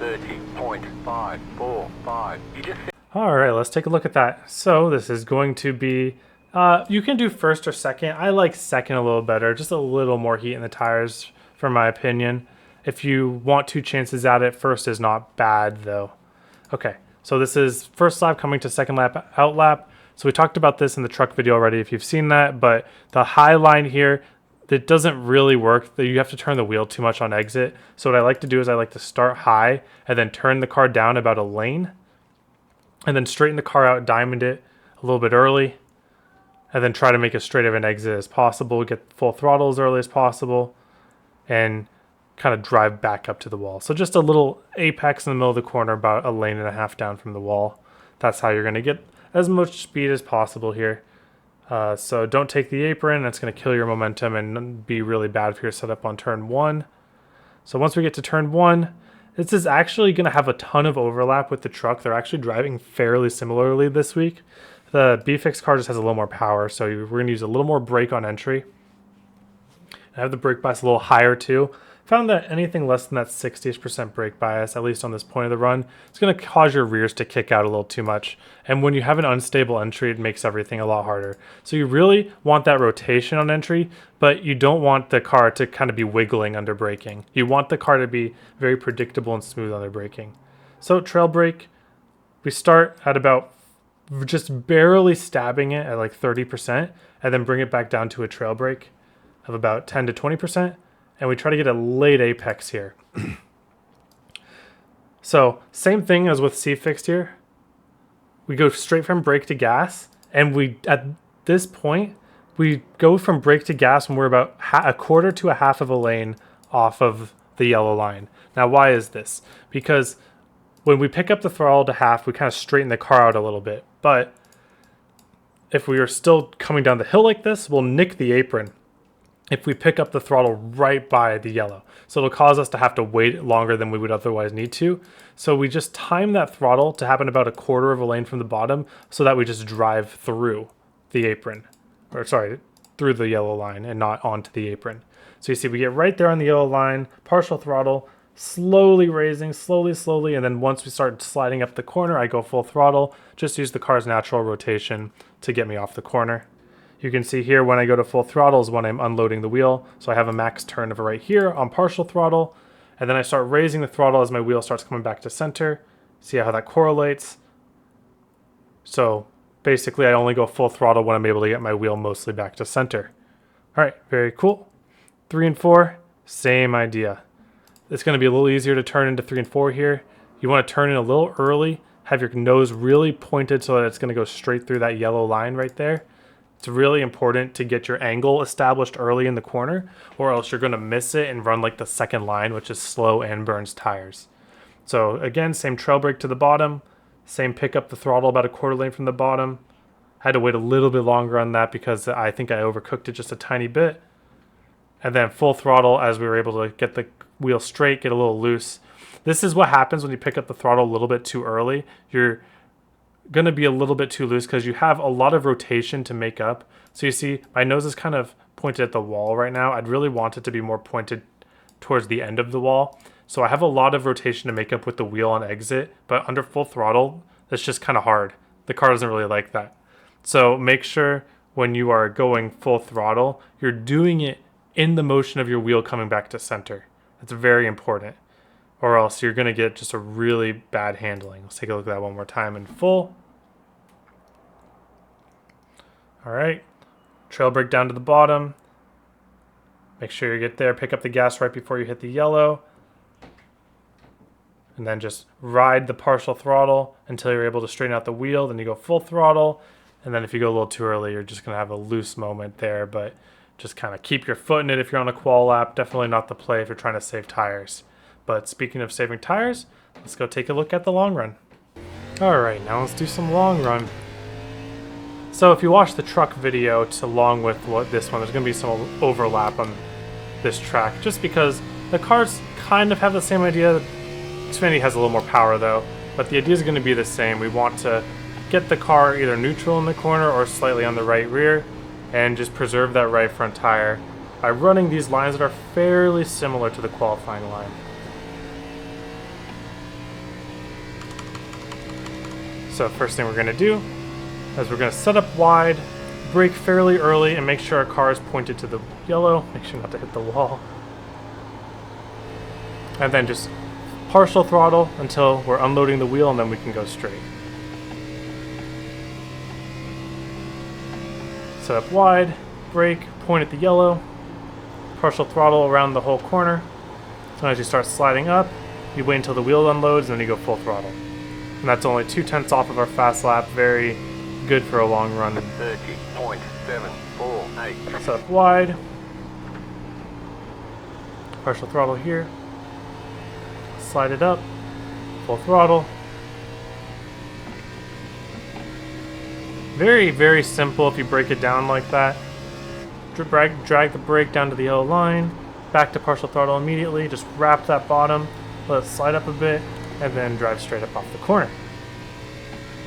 30.545. You just All right, let's take a look at that. So this is going to be, you can do first or second. I like second a little better, just a little more heat in the tires, for my opinion. If you want 2 chances at it, first is not bad though. Okay, so this is first lap coming to second lap out lap. So we talked about this in the truck video already if you've seen that, but the high line here, it doesn't really work. You have to turn the wheel too much on exit. So what I like to do is I like to start high and then turn the car down about a lane and then straighten the car out, diamond it a little bit early, and then try to make as straight of an exit as possible, get full throttle as early as possible, and kind of drive back up to the wall. So just a little apex in the middle of the corner, about a lane and a half down from the wall. That's how you're going to get as much speed as possible here. So don't take the apron. That's going to kill your momentum and be really bad if you're set up on turn 1. So once we get to turn 1, this is actually going to have a ton of overlap with the truck. They're actually driving fairly similarly this week. The B-Fix car just has a little more power, so we're going to use a little more brake on entry. I have the brake bias a little higher too. Found that anything less than that 60% brake bias, at least on this point of the run, it's going to cause your rears to kick out a little too much. And when you have an unstable entry, it makes everything a lot harder. So you really want that rotation on entry, but you don't want the car to kind of be wiggling under braking. You want the car to be very predictable and smooth under braking. So trail brake, we start at about just barely stabbing it at like 30% and then bring it back down to a trail brake of about 10 to 20%. And we try to get a late apex here. So same thing as with C-Fixed here. We go straight from brake to gas. And we, at this point, we go from brake to gas when we're about a quarter to a half of a lane off of the yellow line. Now, why is this? Because when we pick up the throttle to half, we kind of straighten the car out a little bit. But if we are still coming down the hill like this, we'll nick the apron if we pick up the throttle right by the yellow. So it'll cause us to have to wait longer than we would otherwise need to. So we just time that throttle to happen about a quarter of a lane from the bottom so that we just drive through the apron, or sorry, through the yellow line and not onto the apron. So you see we get right there on the yellow line, partial throttle, slowly raising, slowly, and then once we start sliding up the corner, I go full throttle, just use the car's natural rotation to get me off the corner. You can see here when I go to full throttle is when I'm unloading the wheel. So I have a max turn of right here on partial throttle. And then I start raising the throttle as my wheel starts coming back to center. See how that correlates? So basically I only go full throttle when I'm able to get my wheel mostly back to center. All right, very cool. 3 and 4, same idea. It's going to be a little easier to turn into 3 and 4 here. You want to turn in a little early, have your nose really pointed so that it's going to go straight through that yellow line right there. It's really important to get your angle established early in the corner, or else you're going to miss it and run like the second line, which is slow and burns tires. So again, same trail brake to the bottom, same pick up the throttle about a quarter lane from the bottom. I had to wait a little bit longer on that because I think I overcooked it just a tiny bit. And then full throttle as we were able to get the wheel straight, get a little loose. This is what happens when you pick up the throttle a little bit too early. You're going to be a little bit too loose because you have a lot of rotation to make up. So you see my nose is kind of pointed at the wall right now. I'd really want it to be more pointed towards the end of the wall. So I have a lot of rotation to make up with the wheel on exit, but under full throttle, that's just kind of hard. The car doesn't really like that. So make sure when you are going full throttle, you're doing it in the motion of your wheel coming back to center. That's very important, or else you're going to get just a really bad handling. Let's take a look at that one more time in full. All right, trail brake down to the bottom. Make sure you get there, pick up the gas right before you hit the yellow. And then just ride the partial throttle until you're able to straighten out the wheel. Then you go full throttle. And then if you go a little too early, you're just going to have a loose moment there. But just kind of keep your foot in it if you're on a qual lap. Definitely not the play if you're trying to save tires. But speaking of saving tires, let's go take a look at the long run. All right, now let's do some long run. So if you watch the truck video along with this one, there's going to be some overlap on this track just because the cars kind of have the same idea. Xfinity has a little more power though, but the idea is going to be the same. We want to get the car either neutral in the corner or slightly on the right rear and just preserve that right front tire by running these lines that are fairly similar to the qualifying line. So first thing we're going to do is we're going to set up wide, brake fairly early, and make sure our car is pointed to the yellow. Make sure not to hit the wall. And then just partial throttle until we're unloading the wheel, and then we can go straight. Set up wide, brake, point at the yellow, partial throttle around the whole corner. So as you start sliding up, you wait until the wheel unloads, and then you go full throttle. And that's only 0.2 off of our fast lap. Very good for a long run. 30.748. Set up wide, partial throttle here, slide it up, full throttle. Very, very simple if you break it down like that. Drag the brake down to the yellow line, back to partial throttle immediately, just wrap that bottom, let it slide up a bit, and then drive straight up off the corner.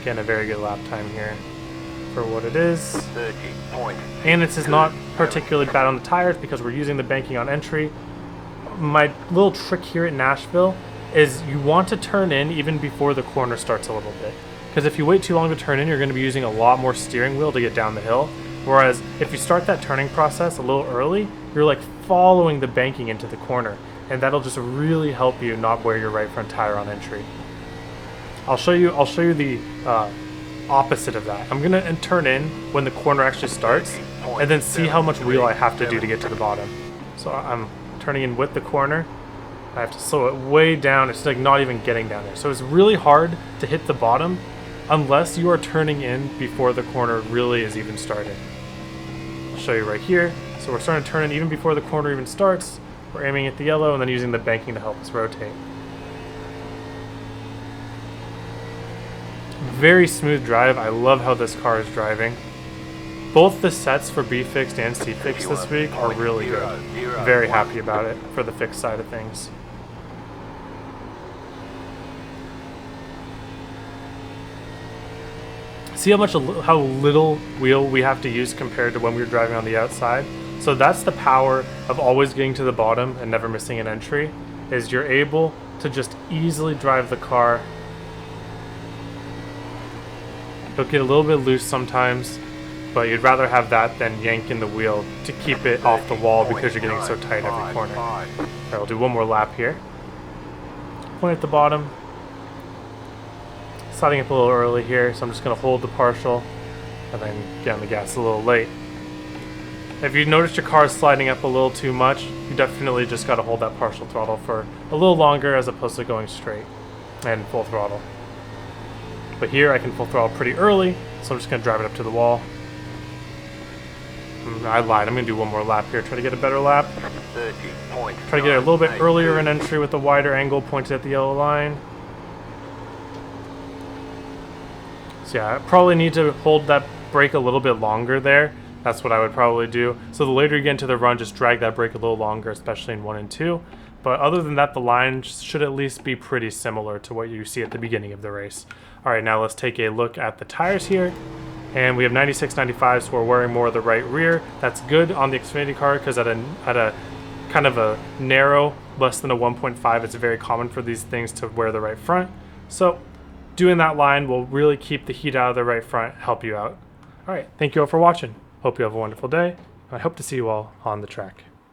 Again, a very good lap time here for what it is. 30. And this is not particularly bad on the tires because we're using the banking on entry. My little trick here at Nashville is you want to turn in even before the corner starts a little bit. Because if you wait too long to turn in, you're going to be using a lot more steering wheel to get down the hill. Whereas if you start that turning process a little early, you're like following the banking into the corner. And that'll just really help you not wear your right front tire on entry. I'll show you the opposite of that. I'm going to turn in when the corner actually starts and then see how much wheel I have to do to get to the bottom. So I'm turning in with the corner. I have to slow it way down. It's like not even getting down there. So it's really hard to hit the bottom unless you are turning in before the corner really is even started. I'll show you right here. So we're starting to turn in even before the corner even starts. We're aiming at the yellow and then using the banking to help us rotate. Very smooth drive. I love how this car is driving. Both the sets for B fixed and C fixed this week are really good. Very happy about it for the fixed side of things. See how little wheel we have to use compared to when we were driving on the outside? So that's the power of always getting to the bottom and never missing an entry, is you're able to just easily drive the car. It'll get a little bit loose sometimes, but you'd rather have that than yanking the wheel to keep it off the wall because you're getting so tight every corner. Alright, we'll do one more lap here. Point at the bottom. Sliding up a little early here, so I'm just going to hold the partial and then get on the gas a little late. If you notice your car is sliding up a little too much, you definitely just got to hold that partial throttle for a little longer as opposed to going straight and full throttle. But here I can full throttle pretty early, so I'm just going to drive it up to the wall. I lied, I'm going to do one more lap here, try to get a better lap. 30. Try to get it a little bit earlier in entry with a wider angle pointed at the yellow line. So yeah, I probably need to hold that brake a little bit longer there. That's what I would probably do. So the later you get into the run, just drag that brake a little longer, especially in 1 and 2. But other than that, the line should at least be pretty similar to what you see at the beginning of the race. All right, now let's take a look at the tires here. And we have 96, 95, so we're wearing more of the right rear. That's good on the Xfinity car because at a kind of a narrow, less than a 1.5, it's very common for these things to wear the right front. So doing that line will really keep the heat out of the right front, help you out. All right, thank you all for watching. Hope you have a wonderful day. I hope to see you all on the track.